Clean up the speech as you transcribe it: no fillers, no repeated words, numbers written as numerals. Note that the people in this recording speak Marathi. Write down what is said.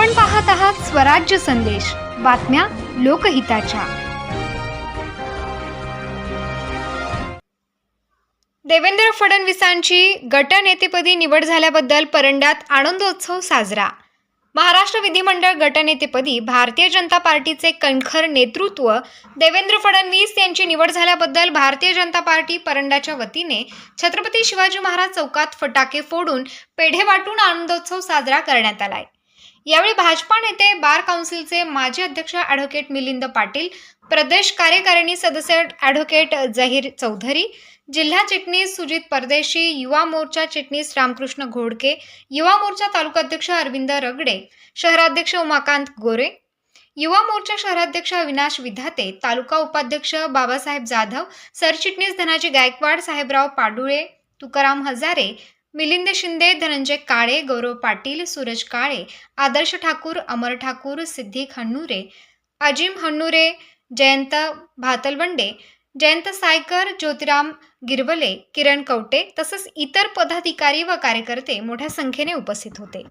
आपण पाहत आहात स्वराज्य संदेश, बातम्या लोकहिताच्या। देवेंद्र फडणवीसांची गटनेतेपदी निवड झाल्याबद्दल परंड्यात आनंदोत्सव साजरा। महाराष्ट्र विधिमंडळ गटनेतेपदी भारतीय जनता पार्टीचे कणखर नेतृत्व देवेंद्र फडणवीस यांची निवड झाल्याबद्दल भारतीय जनता पार्टी परंड्याच्या वतीने छत्रपती शिवाजी महाराज चौकात फटाके फोडून पेढे वाटून आनंदोत्सव साजरा करण्यात आलाय। यावेळी भाजपा नेते बार काउन्सिलचे माजी अध्यक्ष ॲडव्होकेट मिलिंद पाटील, प्रदेश कार्यकारिणी सदस्य ॲडव्होकेट जहीर चौधरी, जिल्हा चिटणीस सुजित परदेशी, युवा मोर्चा चिटणीस रामकृष्ण घोडके, युवा मोर्चा तालुकाध्यक्ष अरविंद रगडे, शहराध्यक्ष उमाकांत गोरे, युवा मोर्चा शहराध्यक्ष अविनाश विधाते, तालुका उपाध्यक्ष बाबासाहेब जाधव, सरचिटणीस धनाजी गायकवाड, साहेबराव पाडुळे, तुकाराम हजारे, मिलिंद शिंदे, धनंजय काळे, गौरव पाटील, सूरज काळे, आदर्श ठाकूर, अमर ठाकूर, सिद्दीक हन्नुरे, अजिम हन्नुरे, जयंत भातलवंडे, जयंत सायकर, ज्योतिराम गिरवले, किरण कवटे तसंच इतर पदाधिकारी व कार्यकर्ते मोठ्या संख्येने उपस्थित होते।